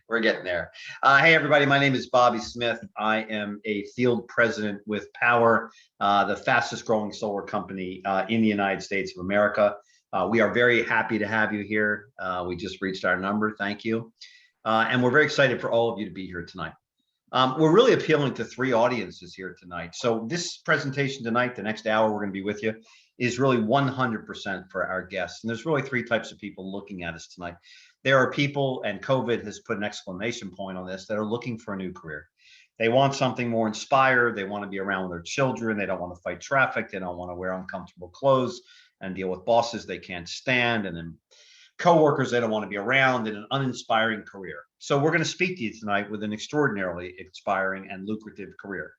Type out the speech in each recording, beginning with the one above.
We're getting there. Hey, everybody. My name is Bobby Smith. I am a field president with Powur, the fastest growing solar company in the United States of America. We are very happy to have you here. We just reached our number. Thank you. And we're very excited for all of you to be here tonight. We're really appealing to three audiences here tonight. So this presentation tonight, the next hour we're going to be with you, is really 100% for our guests. And there's really three types of people looking at us tonight. There are people, and COVID has put an exclamation point on this, that are looking for a new career. They want something more inspired. They want to be around their children. They don't want to fight traffic. They don't want to wear uncomfortable clothes and deal with bosses they can't stand, and then coworkers they don't want to be around, in an uninspiring career. So we're going to speak to you tonight with an extraordinarily inspiring and lucrative career.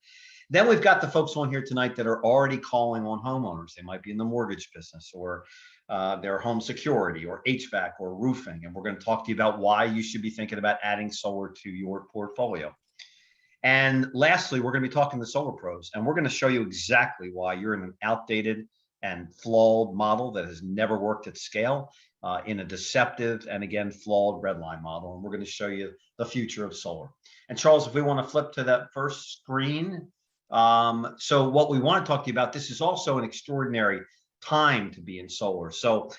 Then we've got the folks on here tonight that are already calling on homeowners. They might be in the mortgage business, or their home security, or HVAC, or roofing. And we're going to talk to you about why you should be thinking about adding solar to your portfolio. And lastly, we're going to be talking to solar pros, and we're going to show you exactly why you're in an outdated and flawed model that has never worked at scale, in a deceptive and, again, flawed red line model. And we're going to show you the future of solar. And Charles, if we want to flip to that first screen. So what we want to talk to you about, this is also an extraordinary time to be in solar. So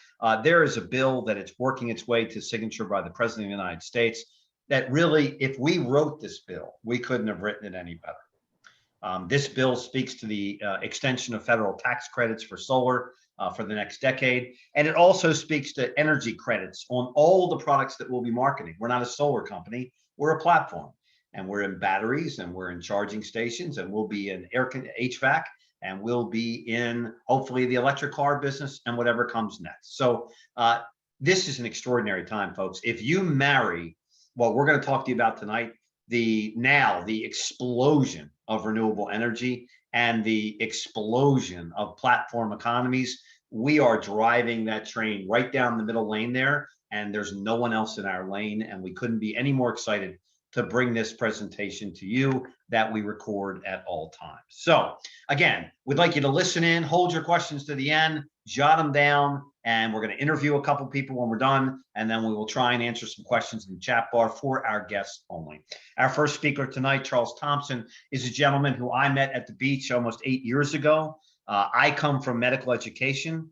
there is a bill that it's working its way to signature by the President of the United States that really, if we wrote this bill, we couldn't have written it any better. This bill speaks to the extension of federal tax credits for solar for the next decade. And it also speaks to energy credits on all the products that we'll be marketing. We're not a solar company, we're a platform. And we're in batteries, and we're in charging stations, and we'll be in HVAC, and we'll be in, hopefully, the electric car business and whatever comes next. So this is an extraordinary time, folks. If you marry what we're going to talk to you about tonight, the explosion of renewable energy and the explosion of platform economies, we are driving that train right down the middle lane there, and there's no one else in our lane, and we couldn't be any more excited to bring this presentation to you that we record at all times. So again, we'd like you to listen in, hold your questions to the end, jot them down, and we're going to interview a couple people when we're done, and then we will try and answer some questions in the chat bar for our guests only. Our first speaker tonight, Charles Thompson, is a gentleman who I met at the beach almost 8 years ago. I come from medical education.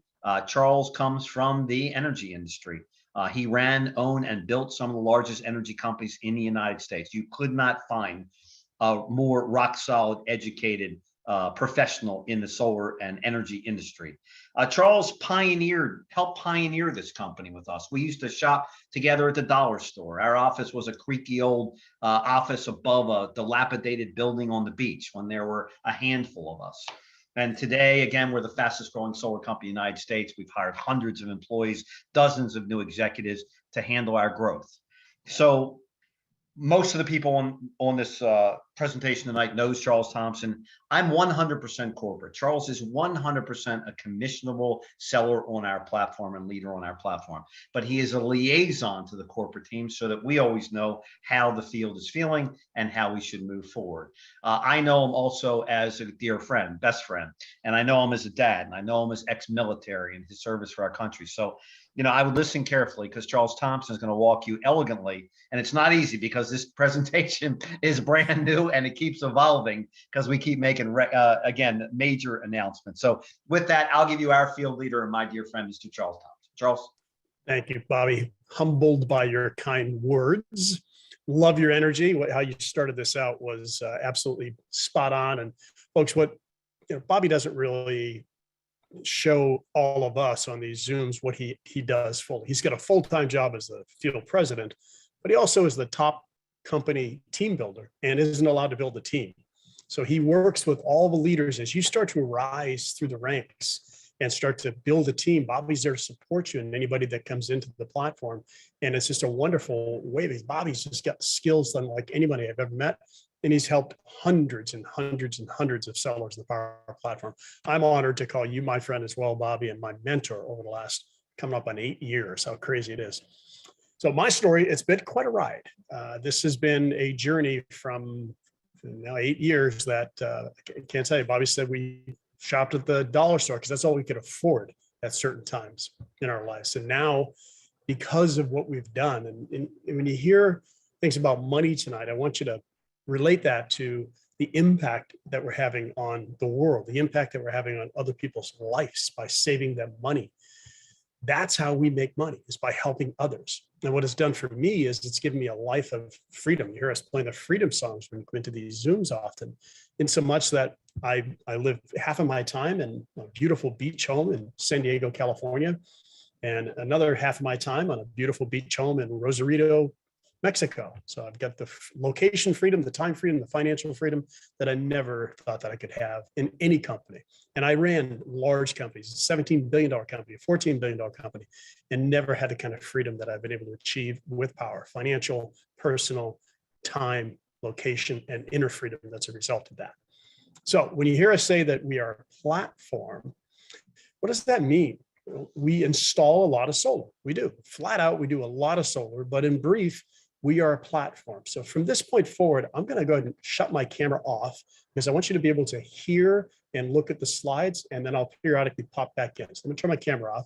Charles comes from the energy industry. He ran, owned, and built some of the largest energy companies in the United States. You could not find a more rock-solid, educated professional in the solar and energy industry. Charles helped pioneer this company with us. We used to shop together at the dollar store. Our office was a creaky old office above a dilapidated building on the beach when there were a handful of us. And today, again, we're the fastest growing solar company in the United States. We've hired hundreds of employees, dozens of new executives to handle our growth. So most of the people on this presentation tonight knows Charles Thompson. I'm 100% corporate. Charles is 100% a commissionable seller on our platform and leader on our platform. But he is a liaison to the corporate team so that we always know how the field is feeling and how we should move forward. I know him also as a dear friend, best friend, and I know him as a dad, and I know him as ex-military and his service for our country. So I would listen carefully, because Charles Thompson is going to walk you elegantly. And it's not easy, because this presentation is brand new and it keeps evolving, because we keep making, again, major announcements. So with that, I'll give you our field leader and my dear friend, Mr. Charles Thompson. Charles. Thank you, Bobby. Humbled by your kind words. Love your energy. How you started this out was absolutely spot on. And folks, Bobby doesn't really show all of us on these Zooms what he does fully. He's got a full-time job as the field president, but he also is the top company team builder and isn't allowed to build a team. So he works with all the leaders. As you start to rise through the ranks and start to build a team, Bobby's there to support you and anybody that comes into the platform. And it's just a wonderful way. Bobby's just got skills unlike anybody I've ever met. And he's helped hundreds and hundreds and hundreds of sellers in the Powur platform. I'm honored to call you my friend as well, Bobby, and my mentor over the last coming up on 8 years. How crazy it is. So my story, it's been quite a ride. This has been a journey from now 8 years that I can't tell you. Bobby said we shopped at the dollar store because that's all we could afford at certain times in our lives. And now, because of what we've done, and when you hear things about money tonight, I want you to relate that to the impact that we're having on the world, the impact that we're having on other people's lives by saving them money. That's how we make money, is by helping others. And what it's done for me is it's given me a life of freedom. You hear us playing the freedom songs when we come into these Zooms often, in so much that I live half of my time in a beautiful beach home in San Diego, California, and another half of my time on a beautiful beach home in Rosarito, Mexico. So I've got the location freedom, the time freedom, the financial freedom that I never thought that I could have in any company. And I ran large companies, a $17 billion company, a $14 billion company, and never had the kind of freedom that I've been able to achieve with Powur: financial, personal, time, location, and inner freedom that's a result of that. So when you hear us say that we are a platform, what does that mean? We install a lot of solar. We do. Flat out, we do a lot of solar, but in brief, we are a platform. So from this point forward, I'm going to go ahead and shut my camera off because I want you to be able to hear and look at the slides, and then I'll periodically pop back in. So I'm going to turn my camera off.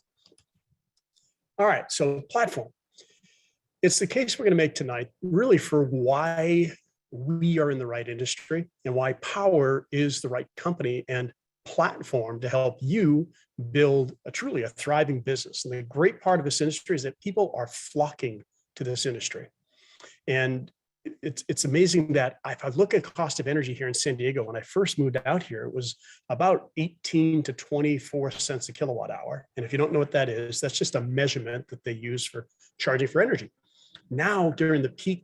All right, so platform. It's the case we're going to make tonight really for why we are in the right industry and why Powur is the right company and platform to help you build truly a thriving business. And the great part of this industry is that people are flocking to this industry. And it's amazing that if I look at cost of energy here in San Diego, when I first moved out here, it was about 18 to 24 cents a kilowatt hour. And if you don't know what that is, that's just a measurement that they use for charging for energy. Now, during the peak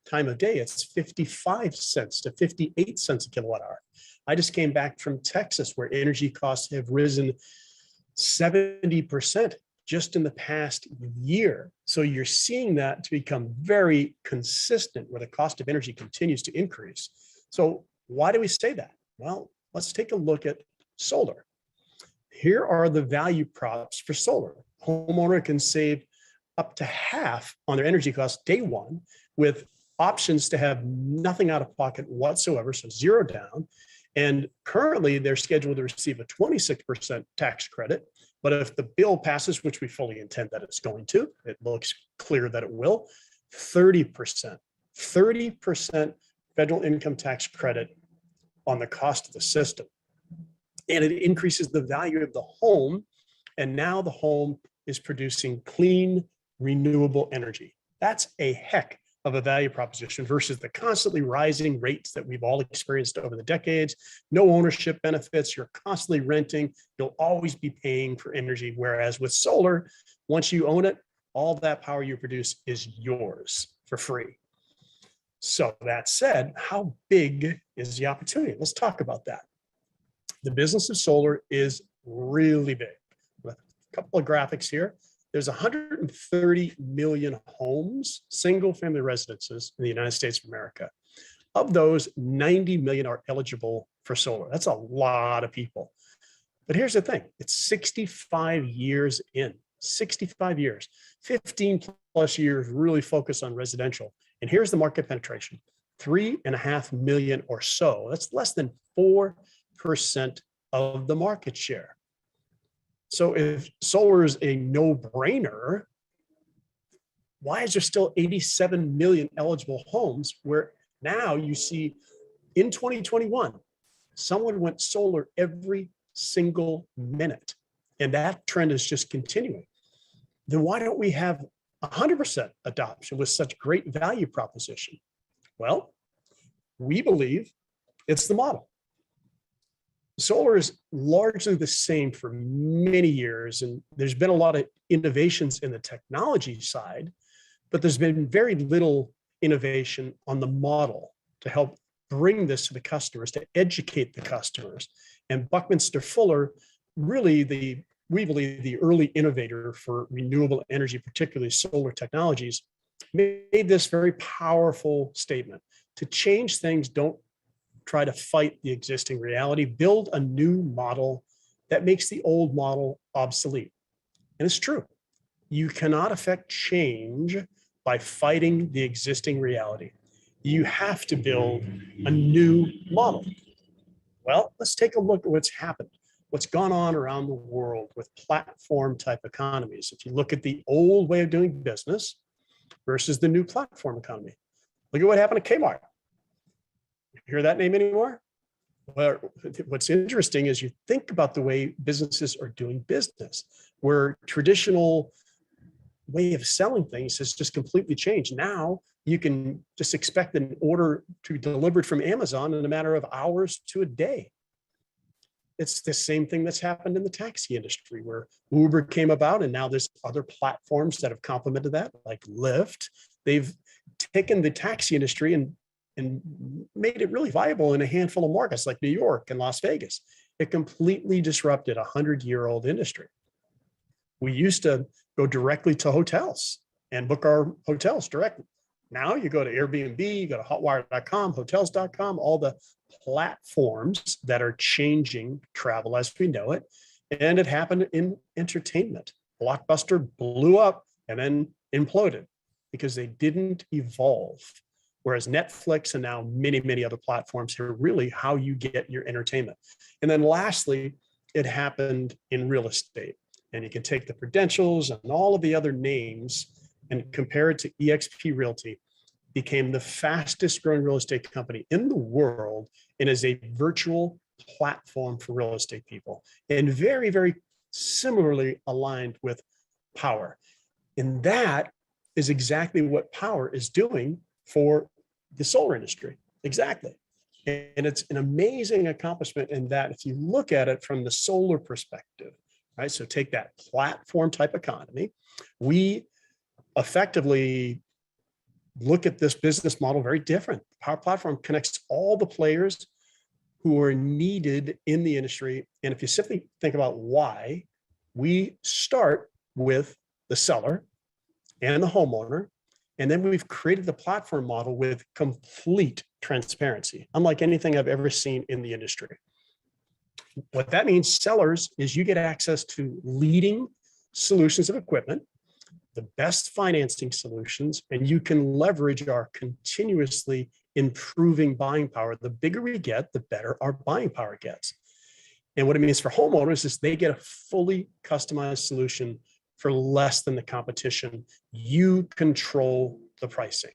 time of day, it's 55 cents to 58 cents a kilowatt hour. I just came back from Texas, where energy costs have risen 70% just in the past year. So you're seeing that to become very consistent, where the cost of energy continues to increase. So why do we say that? Well, let's take a look at solar. Here are the value props for solar. Homeowner can save up to half on their energy costs day one, with options to have nothing out of pocket whatsoever, so zero down. And currently they're scheduled to receive a 26% tax credit. But if the bill passes, which we fully intend that it's going to, it looks clear that it will, 30% federal income tax credit on the cost of the system. And it increases the value of the home. And now the home is producing clean, renewable energy. That's a heck of a value proposition versus the constantly rising rates that we've all experienced over the decades. No ownership benefits. You're constantly renting. You'll always be paying for energy. Whereas with solar, once you own it, all that power you produce is yours for free. So that said, how big is the opportunity? Let's talk about that. The business of solar is really big. With a couple of graphics here. There's 130 million homes, single family residences in the United States of America. Of those, 90 million are eligible for solar. That's a lot of people. But here's the thing, it's 65 years in, 65 years, 15 plus years really focused on residential. And here's the market penetration, 3.5 million or so. That's less than 4% of the market share. So if solar is a no-brainer, why is there still 87 million eligible homes where now you see in 2021, someone went solar every single minute, and that trend is just continuing? Then why don't we have 100% adoption with such great value proposition? Well, we believe it's the model. Solar is largely the same for many years, and there's been a lot of innovations in the technology side, but there's been very little innovation on the model to help bring this to the customers, to educate the customers. And Buckminster Fuller, really we believe the early innovator for renewable energy, particularly solar technologies, made this very powerful statement: to change things, don't try to fight the existing reality, build a new model that makes the old model obsolete. And it's true. You cannot affect change by fighting the existing reality. You have to build a new model. Well, let's take a look at what's happened, what's gone on around the world with platform type economies. If you look at the old way of doing business versus the new platform economy, Look at what happened to Kmart. You hear that name anymore? Well, what's interesting is you think about the way businesses are doing business, where traditional way of selling things has just completely changed. Now you can just expect an order to be delivered from Amazon in a matter of hours to a day. It's the same thing that's happened in the taxi industry, where Uber came about, and now there's other platforms that have complemented that, like Lyft. They've taken the taxi industry and made it really viable in a handful of markets like New York and Las Vegas. It completely disrupted a 100-year-old industry. We used to go directly to hotels and book our hotels directly. Now you go to Airbnb, you go to hotwire.com, hotels.com, all the platforms that are changing travel as we know it. And it happened in entertainment. Blockbuster blew up and then imploded because they didn't evolve. Whereas Netflix and now many, many other platforms are really how you get your entertainment. And then lastly, it happened in real estate. And you can take the Prudentials and all of the other names and compare it to eXp Realty. Became the fastest growing real estate company in the world and is a virtual platform for real estate people, and very, very similarly aligned with Powur. And that is exactly what Powur is doing for the solar industry. Exactly. And it's an amazing accomplishment in that if you look at it from the solar perspective, right? So take that platform type economy. We effectively look at this business model very different. Power Platform connects all the players who are needed in the industry. And if you simply think about why, we start with the seller and the homeowner, and then we've created the platform model with complete transparency, unlike anything I've ever seen in the industry. What that means, sellers, is you get access to leading solutions of equipment, the best financing solutions, and you can leverage our continuously improving buying power. The bigger we get, the better our buying power gets. And what it means for homeowners is they get a fully customized solution for less than the competition. You control the pricing.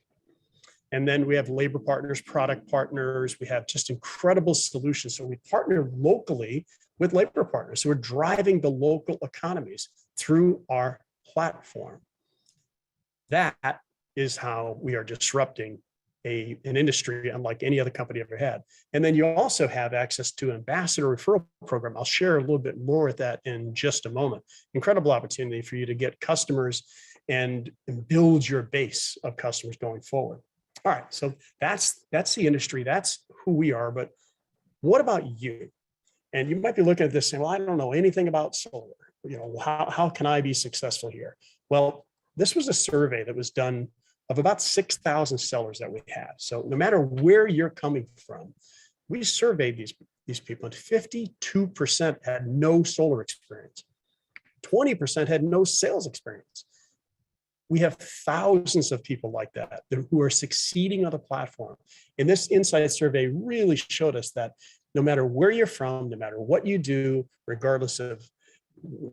And then we have labor partners, product partners. We have just incredible solutions. So we partner locally with labor partners. So we're driving the local economies through our platform. That is how we are disrupting an industry unlike any other company ever had. And then you also have access to an ambassador referral program. I'll share a little bit more of that in just a moment. Incredible opportunity for you to get customers and build your base of customers going forward. All right, so that's the industry. That's who we are. But what about you? And you might be looking at this saying, well, I don't know anything about solar. You know, how can I be successful here? Well, this was a survey that was done of about 6,000 sellers that we have. So no matter where you're coming from, we surveyed these people, and 52% had no solar experience. 20% had no sales experience. We have thousands of people like that who are succeeding on the platform. And this insight survey really showed us that no matter where you're from, no matter what you do, regardless of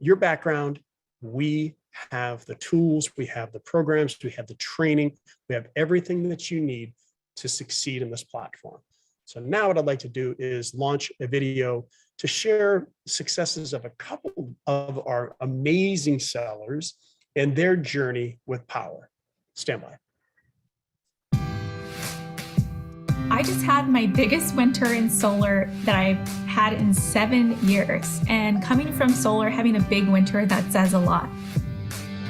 your background, we have the tools, we have the programs, we have the training, we have everything that you need to succeed in this platform. So now what I'd like to do is launch a video to share successes of a couple of our amazing sellers and their journey with Powur. Stand by. I just had my biggest winter in solar that I've had in 7 years. And coming from solar, having a big winter, that says a lot.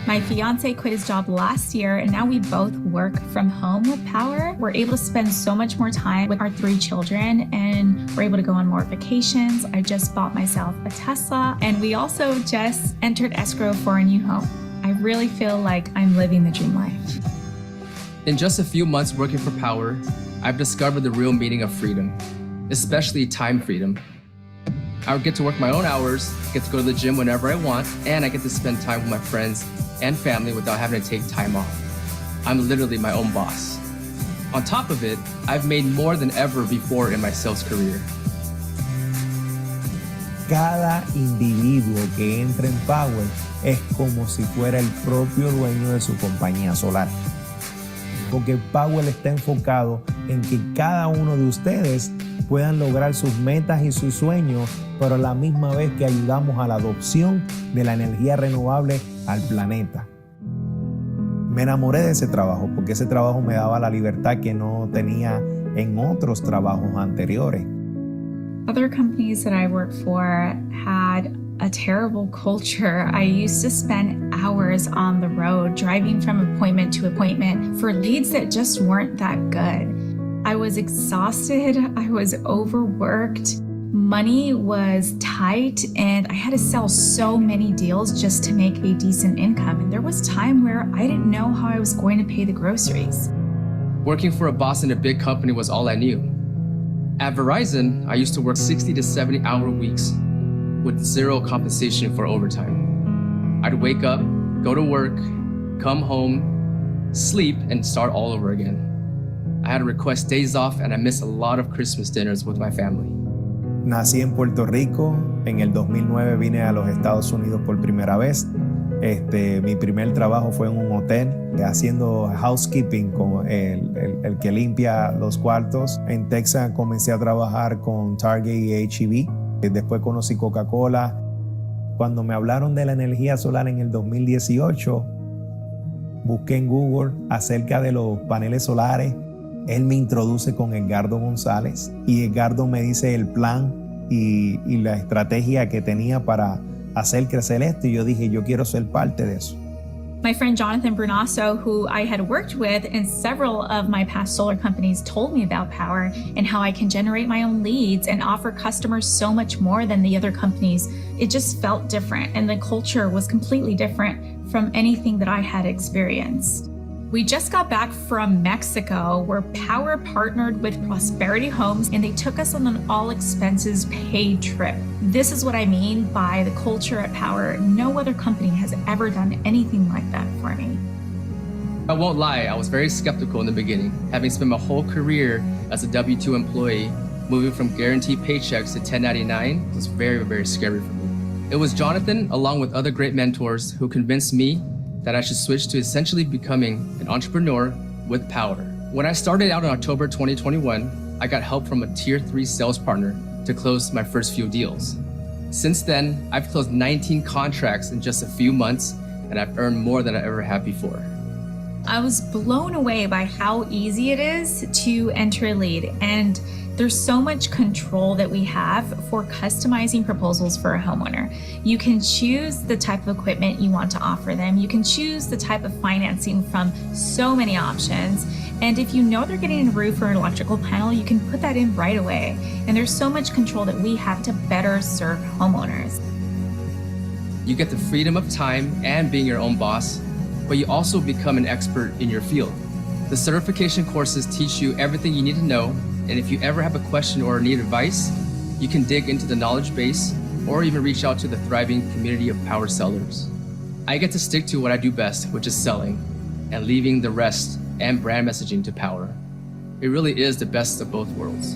My fiance quit his job last year, and now we both work from home with Powur. We're able to spend so much more time with our 3 children, and we're able to go on more vacations. I just bought myself a Tesla, and we also just entered escrow for a new home. I really feel like I'm living the dream life. In just a few months working for Powur, I've discovered the real meaning of freedom, especially time freedom. I get to work my own hours, get to go to the gym whenever I want, and I get to spend time with my friends and family without having to take time off. I'm literally my own boss. On top of it, I've made more than ever before in my sales career. Cada individuo que entra en Powur es como si fuera el propio dueño de su compañía solar. porque Powell está enfocado en que cada uno de ustedes puedan lograr sus metas y sus sueños, pero a la misma vez que ayudamos a la adopción de la energía renovable al planeta. Me enamoré de ese trabajo porque ese trabajo me daba la libertad que no tenía en otros trabajos anteriores. Other companies that I worked for had a terrible culture. I used to spend hours on the road driving from appointment to appointment for leads that just weren't that good. I was exhausted, I was overworked, money was tight, and I had to sell so many deals just to make a decent income. And there was time where I didn't know how I was going to pay the groceries. Working for a boss in a big company was all I knew. At Verizon, I used to work 60 to 70-hour weeks with zero compensation for overtime. I'd wake up, go to work, come home, sleep, and start all over again. I had to request days off, and I missed a lot of Christmas dinners with my family. Nací en Puerto Rico, en el 2009 vine a los Estados Unidos por primera vez. Mi primer trabajo fue en un hotel, haciendo housekeeping, con el que limpia los cuartos. En Texas comencé a trabajar con Target y H-E-B. Después conocí Coca-Cola. Cuando me hablaron de la energía solar en el 2018, busqué en Google acerca de los paneles solares. Él me introduce con Edgardo González y Edgardo me dice el plan y la estrategia que tenía para hacer crecer esto, y yo dije, yo quiero ser parte de eso. My friend Jonathan Brunasso, who I had worked with in several of my past solar companies, told me about Powur and how I can generate my own leads and offer customers so much more than the other companies. It just felt different, and the culture was completely different from anything that I had experienced. We just got back from Mexico, where Powur partnered with Prosperity Homes, and they took us on an all expenses paid trip. This is what I mean by the culture at Powur. No other company has ever done anything like that for me. I won't lie, I was very skeptical in the beginning. Having spent my whole career as a W-2 employee, moving from guaranteed paychecks to 1099 was very, very scary for me. It was Jonathan, along with other great mentors, who convinced me that I should switch to essentially becoming an entrepreneur with Powur. When I started out in October 2021, I got help from a tier 3 sales partner to close my first few deals. Since then, I've closed 19 contracts in just a few months, and I've earned more than I ever have before. I was blown away by how easy it is to enter a lead, and there's so much control that we have for customizing proposals for a homeowner. You can choose the type of equipment you want to offer them. You can choose the type of financing from so many options. And if you know they're getting a roof or an electrical panel, you can put that in right away. And there's so much control that we have to better serve homeowners. You get the freedom of time and being your own boss, but you also become an expert in your field. The certification courses teach you everything you need to know, and if you ever have a question or need advice, you can dig into the knowledge base or even reach out to the thriving community of Powur sellers. I get to stick to what I do best, which is selling, and leaving the rest and brand messaging to Powur. It really is the best of both worlds.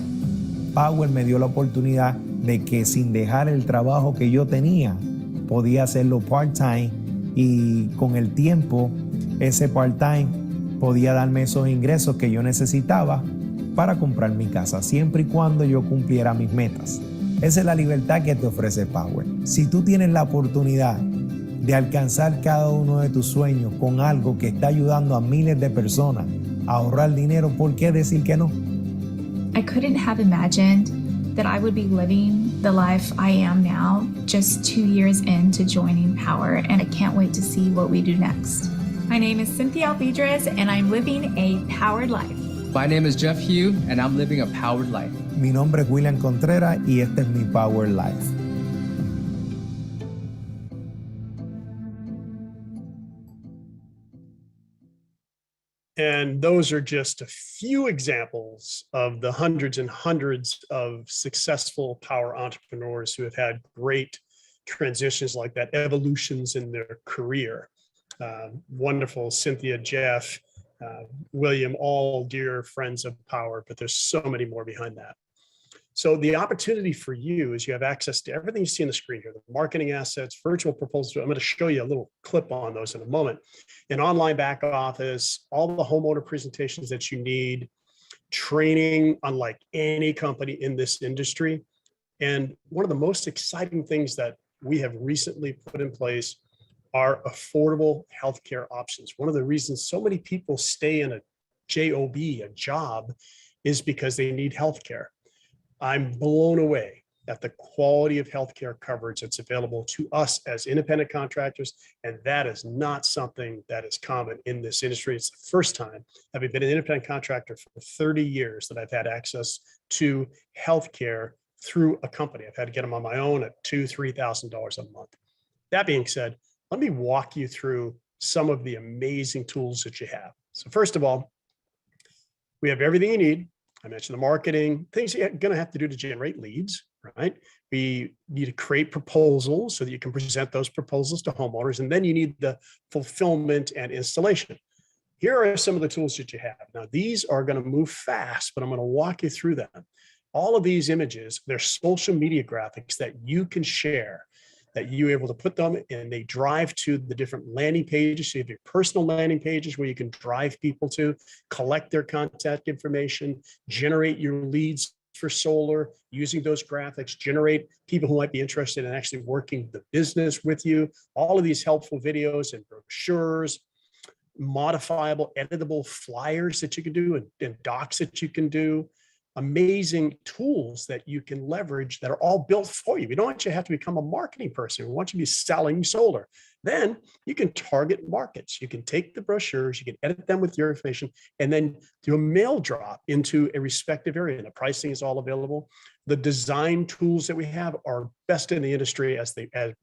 Powur me dio la oportunidad de que sin dejar el trabajo que yo tenía, podía hacerlo part-time, y con el tiempo ese part-time podía darme esos ingresos que yo necesitaba para comprar mi casa, siempre y cuando yo cumpliera mis metas. Esa es la libertad que te ofrece Powur. Si tú tienes la oportunidad de alcanzar cada uno de tus sueños con algo que está ayudando a miles de personas a ahorrar dinero, ¿por qué decir que no? I couldn't have imagined that I would be living the life I am now just 2 years into joining Powur, and I can't wait to see what we do next. My name is Cynthia Alvidrez, and I'm living a powered life. My name is Jeff Hugh, and I'm living a powered life. Mi nombre es William Contreras y este es mi Power Life. And those are just a few examples of the hundreds and hundreds of successful Powur entrepreneurs who have had great transitions like that, evolutions in their career. Wonderful, Cynthia, Jeff, William, all dear friends of Powur, but there's so many more behind that. So the opportunity for you is you have access to everything you see on the screen here, the marketing assets, virtual proposals. I'm going to show you a little clip on those in a moment. An online back office, all the homeowner presentations that you need, training unlike any company in this industry. And one of the most exciting things that we have recently put in place are affordable healthcare options. One of the reasons so many people stay in a job, a job, is because they need healthcare. I'm blown away at the quality of healthcare coverage that's available to us as independent contractors. And that is not something that is common in this industry. It's the first time, having been an independent contractor for 30 years, that I've had access to healthcare through a company. I've had to get them on my own at $2,000, $3,000 a month. That being said, let me walk you through some of the amazing tools that you have. So first of all, we have everything you need. I mentioned the marketing, things you're going to have to do to generate leads, right? We need to create proposals so that you can present those proposals to homeowners. And then you need the fulfillment and installation. Here are some of the tools that you have. Now, these are going to move fast, but I'm going to walk you through them. All of these images, they're social media graphics that you can share, that you're able to put them and they drive to the different landing pages. So you have your personal landing pages where you can drive people to collect their contact information, generate your leads for solar using those graphics, generate people who might be interested in actually working the business with you. All of these helpful videos and brochures, modifiable, editable flyers that you can do and docs that you can do. Amazing tools that you can leverage that are all built for you. We don't want you to have to become a marketing person. We want you to be selling solar. Then you can target markets. You can take the brochures, you can edit them with your information, and then do a mail drop into a respective area. And the pricing is all available. The design tools that we have are best in the industry as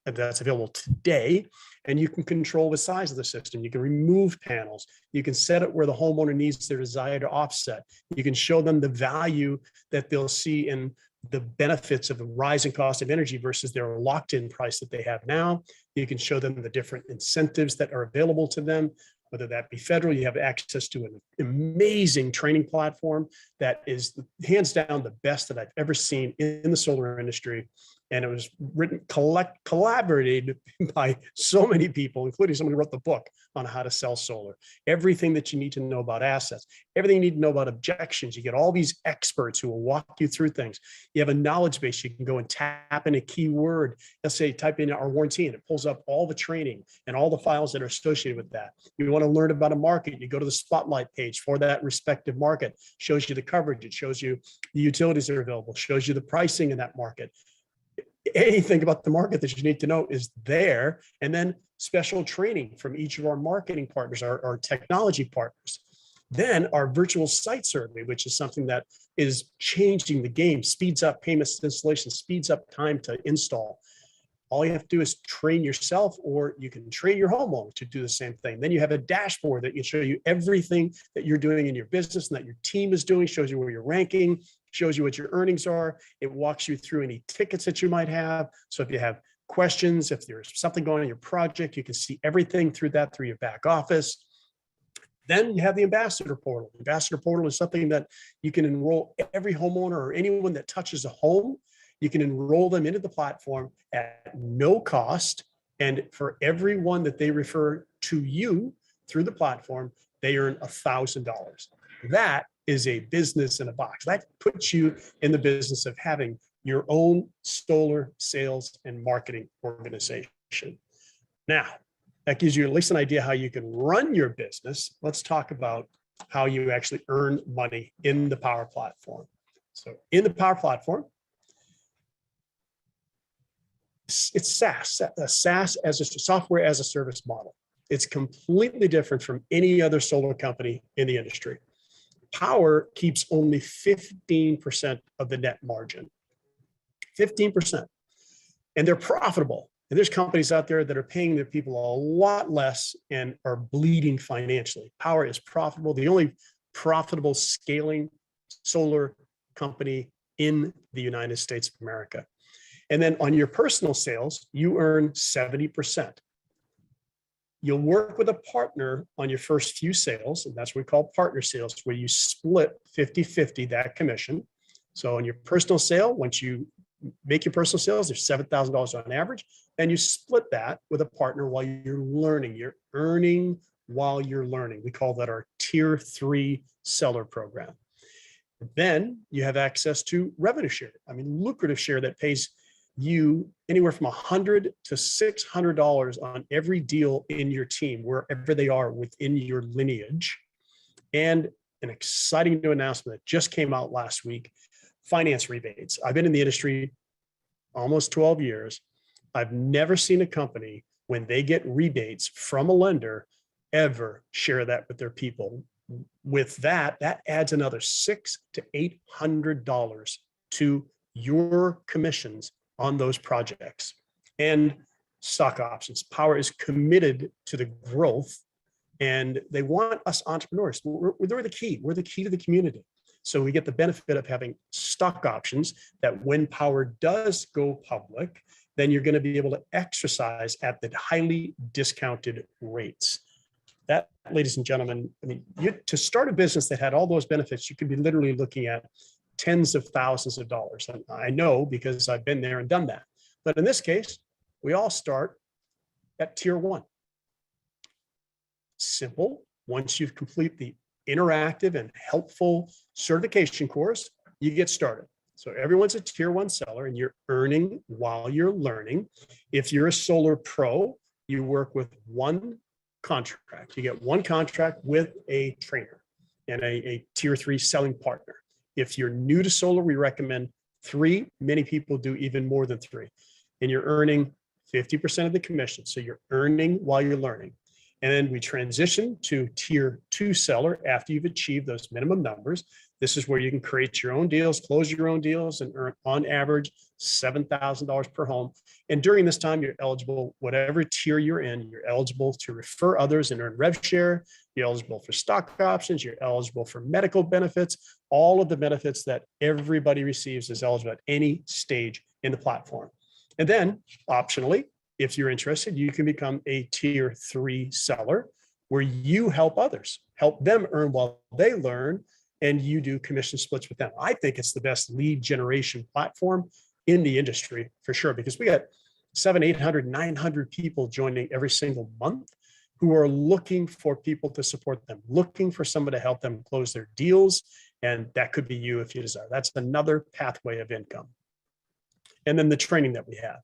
that's available today. And you can control the size of the system. You can remove panels. You can set it where the homeowner needs their desired offset. You can show them the value that they'll see in the benefits of the rising cost of energy versus their locked-in price that they have now. You can show them the different incentives that are available to them, whether that be federal. You have access to an amazing training platform that is hands down the best that I've ever seen in the solar industry. And it was written, collaborated by so many people, including someone who wrote the book on how to sell solar. Everything that you need to know about assets, everything you need to know about objections. You get all these experts who will walk you through things. You have a knowledge base. You can go and tap in a keyword. Let's say type in our warranty and it pulls up all the training and all the files that are associated with that. You want to learn about a market, you go to the spotlight page for that respective market, shows you the coverage, it shows you the utilities that are available, shows you the pricing in that market. Anything about the market that you need to know is there. And then special training from each of our marketing partners, our technology partners. Then our virtual site survey, which is something that is changing the game, speeds up payments to installation, speeds up time to install. All you have to do is train yourself, or you can train your homeowner to do the same thing. Then you have a dashboard that can show you everything that you're doing in your business and that your team is doing, shows you where you're ranking, shows you what your earnings are. It walks you through any tickets that you might have. So if you have questions, if there's something going on in your project, you can see everything through that, through your back office. Then you have the ambassador portal. The ambassador portal is something that you can enroll every homeowner or anyone that touches a home. You can enroll them into the platform at no cost. And for every one that they refer to you through the platform, they earn $1,000. That is a business in a box. That puts you in the business of having your own solar sales and marketing organization. Now, that gives you at least an idea how you can run your business. Let's talk about how you actually earn money in the Powur platform. So in the Powur platform, it's SaaS, SaaS as a software as a service model. It's completely different from any other solar company in the industry. Powur keeps only 15% of the net margin, 15%. And they're profitable. And there's companies out there that are paying their people a lot less and are bleeding financially. Powur is profitable, the only profitable scaling solar company in the United States of America. And then on your personal sales, you earn 70%. You'll work with a partner on your first few sales, and that's what we call partner sales, where you split 50-50 that commission. So in your personal sale, once you make your personal sales, there's $7,000 on average, and you split that with a partner while you're learning. You're earning while you're learning. We call that our tier 3 seller program. Then you have access to revenue share. I mean, lucrative share that pays you anywhere from $100 to $600 on every deal in your team, wherever they are within your lineage. And an exciting new announcement that just came out last week, finance rebates. I've been in the industry almost 12 years. I've never seen a company, when they get rebates from a lender, ever share that with their people. With that, that adds another $600 to $800 to your commissions on those projects. And stock options. Powur is committed to the growth, and they want us entrepreneurs. We're the key. We're the key to the community. So we get the benefit of having stock options that when Powur does go public, then you're going to be able to exercise at the highly discounted rates. That, ladies and gentlemen, I mean, to start a business that had all those benefits, you could be literally looking at tens of thousands of dollars. And I know because I've been there and done that. But in this case, we all start at tier 1. Simple. Once you've complete the interactive and helpful certification course, you get started. So everyone's a tier 1 seller, and you're earning while you're learning. If you're a solar pro, you work with one contract. You get one contract with a trainer and a tier 3 selling partner. If you're new to solar, we recommend 3. Many people do even more than 3. And you're earning 50% of the commission. So you're earning while you're learning. And then we transition to tier 2 seller after you've achieved those minimum numbers. This is where you can create your own deals, close your own deals, and earn on average $7,000 per home. And during this time, you're eligible, whatever tier you're in, you're eligible to refer others and earn rev share. You're eligible for stock options. You're eligible for medical benefits. All of the benefits that everybody receives is eligible at any stage in the platform. And then optionally, if you're interested, you can become a tier 3 seller where you help others, help them earn while they learn, and you do commission splits with them. I think it's the best lead generation platform in the industry for sure, because we got 700, 800, 900 people joining every single month who are looking for people to support them, looking for someone to help them close their deals. And that could be you if you desire. That's another pathway of income. And then the training that we have.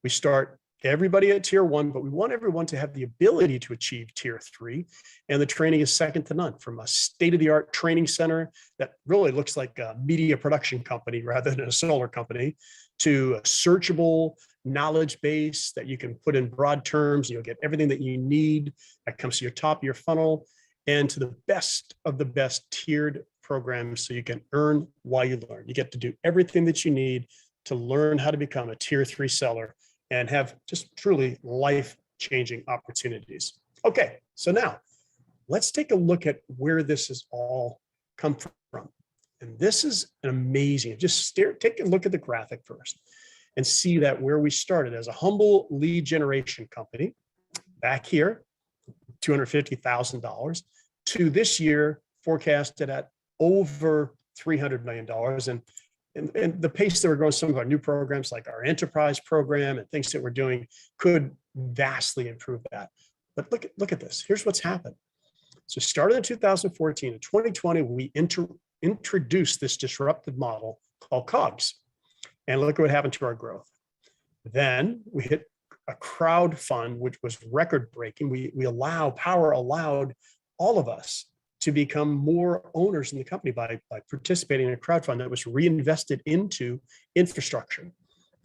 We start everybody at tier 1, but we want everyone to have the ability to achieve tier 3. And the training is second to none, from a state-of-the-art training center that really looks like a media production company rather than a solar company, to a searchable knowledge base that you can put in broad terms. You'll get everything that you need that comes to your top of your funnel, and to the best of the best tiered programs so you can earn while you learn. You get to do everything that you need to learn how to become a tier 3 seller and have just truly life-changing opportunities. Okay, so now let's take a look at where this has all come from. And this is an amazing, take a look at the graphic first and see that where we started as a humble lead generation company back here, $250,000, to this year forecasted at over $300 million. And the pace that we're growing, some of our new programs like our enterprise program and things that we're doing could vastly improve that. But look at this. Here's what's happened. So started in 2014. In 2020, we introduced this disruptive model called COGS. And look at what happened to our growth. Then we hit a crowd fund, which was record breaking. Powur allowed all of us to become more owners in the company by participating in a crowdfund that was reinvested into infrastructure.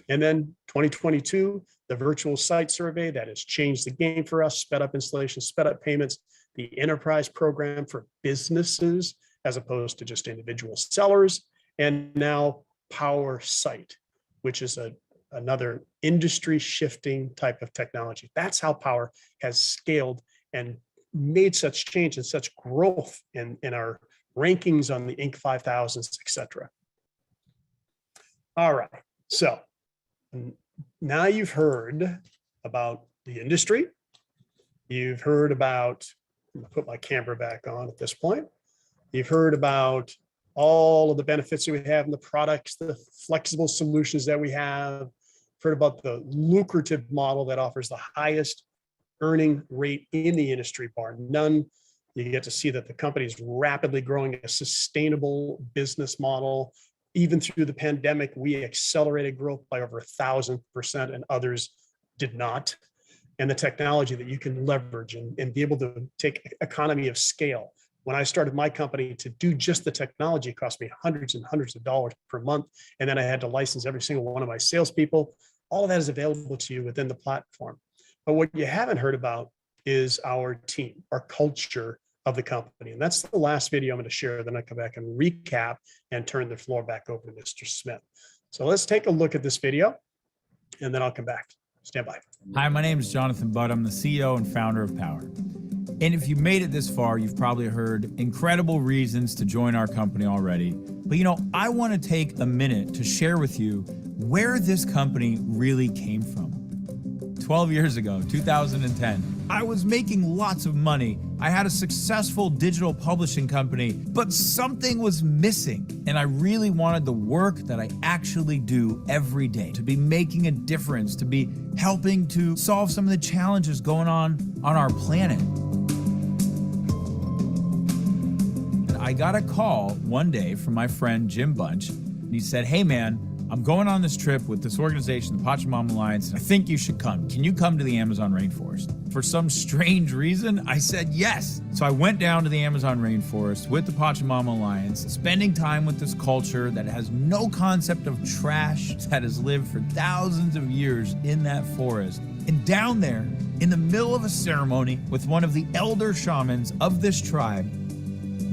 And then 2022, the virtual site survey that has changed the game for us, sped up installation, sped up payments, the enterprise program for businesses as opposed to just individual sellers, and now Powur Site, which is another industry shifting type of technology. That's how Powur has scaled and made such change and such growth in our rankings on the Inc. 5000s, et cetera. All right, so now you've heard about the industry. You've heard about, I'm gonna put my camera back on at this point. You've heard about all of the benefits that we have in the products, the flexible solutions that we have. Heard about the lucrative model that offers the highest earning rate in the industry, bar none. You get to see that the company is rapidly growing a sustainable business model. Even through the pandemic, we accelerated growth by over 1,000%, and others did not. And the technology that you can leverage and be able to take economy of scale. When I started my company, to do just the technology cost me hundreds and hundreds of dollars per month. And then I had to license every single one of my salespeople. All of that is available to you within the platform. But what you haven't heard about is our team, our culture of the company. And that's the last video I'm going to share. Then I come back and recap and turn the floor back over to Mr. Smith. So let's take a look at this video and then I'll come back. Stand by. Hi, my name is Jonathan Budd. I'm the CEO and founder of Powur. And if you made it this far, you've probably heard incredible reasons to join our company already. But you know, I want to take a minute to share with you where this company really came from. 12 years ago, 2010, I was making lots of money. I had a successful digital publishing company, but something was missing. And I really wanted the work that I actually do every day to be making a difference, to be helping to solve some of the challenges going on our planet. And I got a call one day from my friend Jim Bunch, and he said, "Hey man, I'm going on this trip with this organization, the Pachamama Alliance, and I think you should come. Can you come to the Amazon rainforest?" For some strange reason, I said yes. So I went down to the Amazon rainforest with the Pachamama Alliance, spending time with this culture that has no concept of trash, that has lived for thousands of years in that forest. And down there, in the middle of a ceremony with one of the elder shamans of this tribe,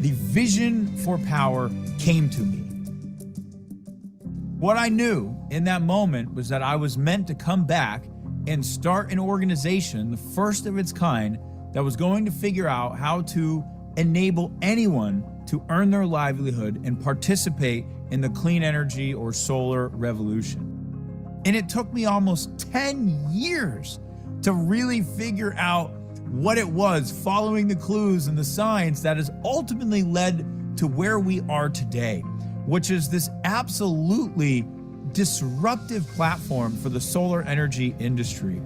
the vision for Powur came to me. What I knew in that moment was that I was meant to come back and start an organization, the first of its kind, that was going to figure out how to enable anyone to earn their livelihood and participate in the clean energy or solar revolution. And it took me almost 10 years to really figure out what it was, following the clues and the signs that has ultimately led to where we are today, which is this absolutely disruptive platform for the solar energy industry.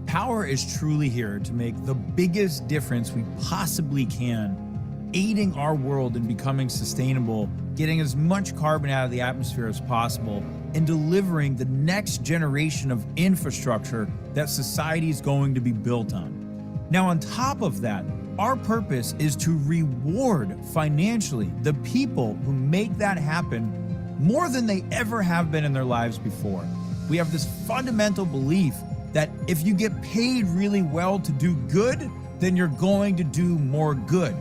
Powur is truly here to make the biggest difference we possibly can, aiding our world in becoming sustainable, getting as much carbon out of the atmosphere as possible, and delivering the next generation of infrastructure that society is going to be built on. Now, on top of that, our purpose is to reward financially the people who make that happen more than they ever have been in their lives before. We have this fundamental belief that if you get paid really well to do good, then you're going to do more good.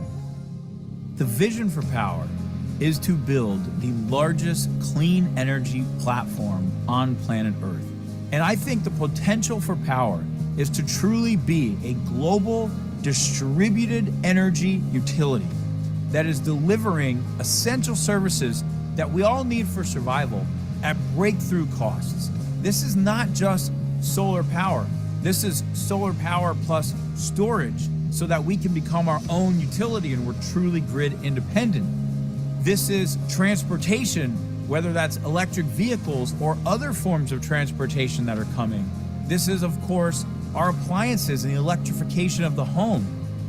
The vision for Powur is to build the largest clean energy platform on planet Earth. And I think the potential for Powur is to truly be a global distributed energy utility that is delivering essential services that we all need for survival at breakthrough costs. This is not just solar power. This is solar power plus storage so that we can become our own utility and we're truly grid independent. This is transportation, whether that's electric vehicles or other forms of transportation that are coming. This is, of course, our appliances and the electrification of the home.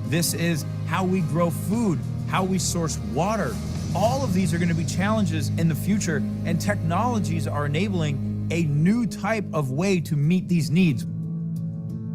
This is how we grow food, how we source water. All of these are going to be challenges in the future, and technologies are enabling a new type of way to meet these needs.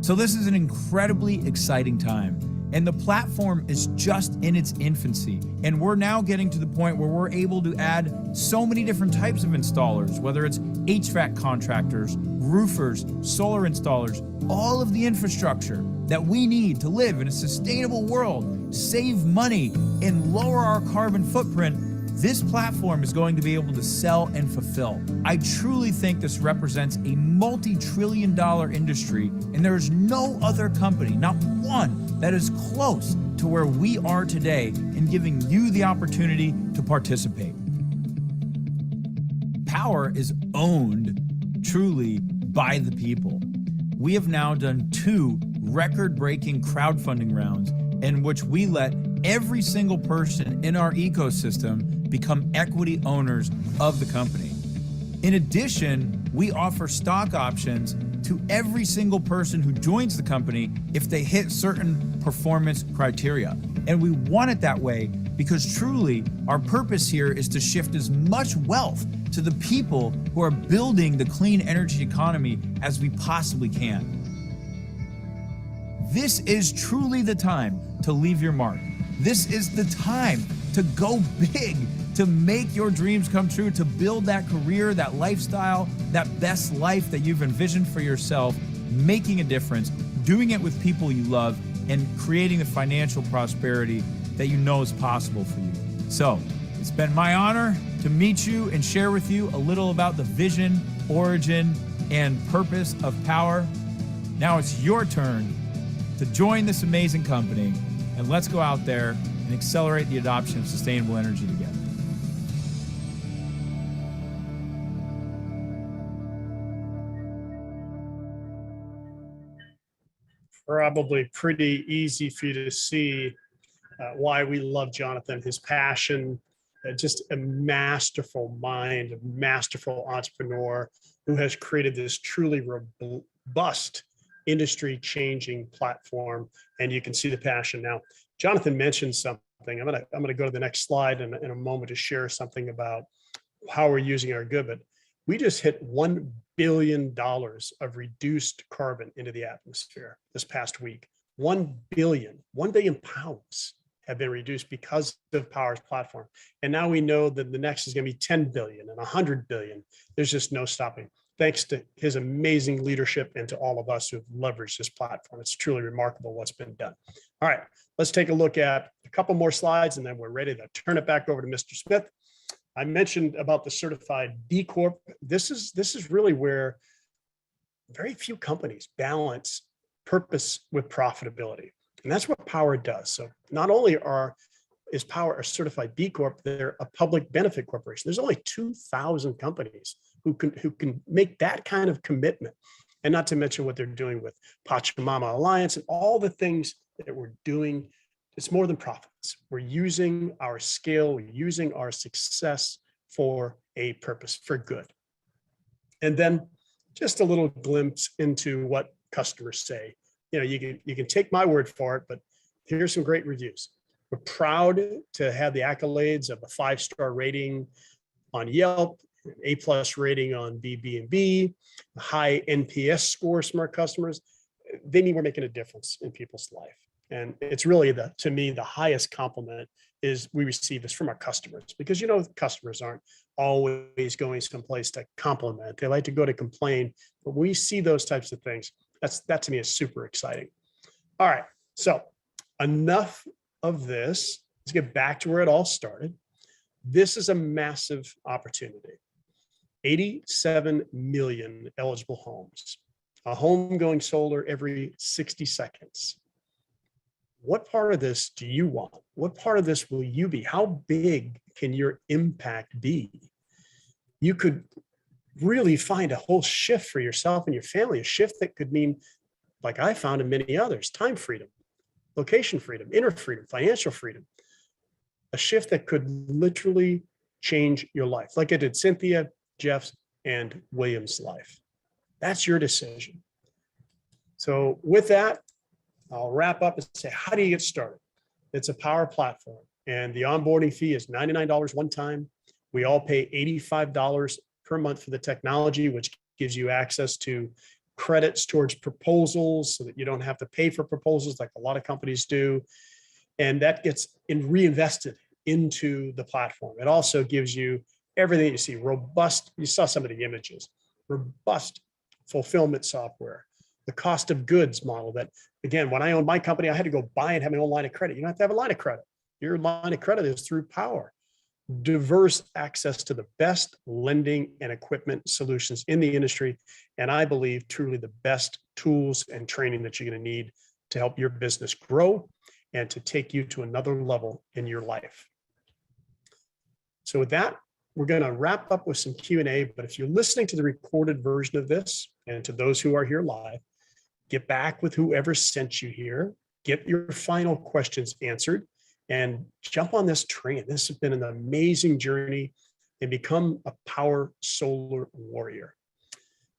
So this is an incredibly exciting time, and the platform is just in its infancy. And we're now getting to the point where we're able to add so many different types of installers, whether it's HVAC contractors, roofers, solar installers, all of the infrastructure that we need to live in a sustainable world, save money, and lower our carbon footprint. This platform is going to be able to sell and fulfill. I truly think this represents a multi-trillion-dollar industry, and there is no other company, not one, that is close to where we are today in giving you the opportunity to participate. Powur is owned truly by the people. We have now done 2 record-breaking crowdfunding rounds in which we let every single person in our ecosystem become equity owners of the company. In addition, we offer stock options to every single person who joins the company if they hit certain performance criteria. And we want it that way because truly our purpose here is to shift as much wealth to the people who are building the clean energy economy as we possibly can. This is truly the time to leave your mark. This is the time to go big, to make your dreams come true, to build that career, that lifestyle, that best life that you've envisioned for yourself, making a difference, doing it with people you love, and creating the financial prosperity that you know is possible for you. So, it's been my honor to meet you and share with you a little about the vision, origin, and purpose of Powur. Now it's your turn to join this amazing company, and let's go out there and accelerate the adoption of sustainable energy together. Probably pretty easy for you to see why we love Jonathan, his passion, just a masterful mind, a masterful entrepreneur who has created this truly robust industry changing platform. And you can see the passion now. Jonathan mentioned something. I'm gonna go to the next slide in a moment to share something about how we're using our good, but we just hit $1 billion of reduced carbon into the atmosphere this past week. 1 billion pounds have been reduced because of Powur's platform. And now we know that the next is going to be 10 billion and 100 billion. There's just no stopping. Thanks to his amazing leadership and to all of us who've leveraged this platform. It's truly remarkable what's been done. All right, let's take a look at a couple more slides and then we're ready to turn it back over to Mr. Smith. I mentioned about the certified B Corp. This is really where very few companies balance purpose with profitability. And that's what Powur does. So not only is Powur a certified B Corp, they're a public benefit corporation. There's only 2,000 companies who can make that kind of commitment. And not to mention what they're doing with Pachamama Alliance and all the things that we're doing. It's more than profits. We're using our scale, we're using our success for a purpose, for good. And then just a little glimpse into what customers say. You know, you can take my word for it, but here's some great reviews. We're proud to have the accolades of a 5-star rating on Yelp, an A+ rating on BB&B, a high NPS scores from our customers. They mean we're making a difference in people's life. And it's really, to me, the highest compliment is we receive this from our customers, because, you know, customers aren't always going someplace to compliment. They like to go to complain. But when we see those types of things, that to me is super exciting. All right, so enough of this. Let's get back to where it all started. This is a massive opportunity. 87 million eligible homes. A home going solar every 60 seconds. What part of this do you want? What part of this will you be? How big can your impact be? You could really find a whole shift for yourself and your family, a shift that could mean, like I found in many others, time freedom, location freedom, inner freedom, financial freedom, a shift that could literally change your life, like it did Cynthia, Jeff's, and William's life. That's your decision. So with that, I'll wrap up and say, how do you get started? It's a Powur platform, and the onboarding fee is $99 one time. We all pay $85 per month for the technology, which gives you access to credits towards proposals so that you don't have to pay for proposals like a lot of companies do. And that gets reinvested into the platform. It also gives you everything you see, robust, you saw some of the images, robust fulfillment software, the cost of goods model that, again, when I owned my company, I had to go buy and have my own line of credit. You don't have to have a line of credit. Your line of credit is through Powur. Diverse access to the best lending and equipment solutions in the industry. And I believe truly the best tools and training that you're going to need to help your business grow and to take you to another level in your life. So with that, we're going to wrap up with some Q&A, but if you're listening to the recorded version of this, and to those who are here live, get back with whoever sent you here, get your final questions answered, and jump on this train. This has been an amazing journey and become a Powur Solar warrior.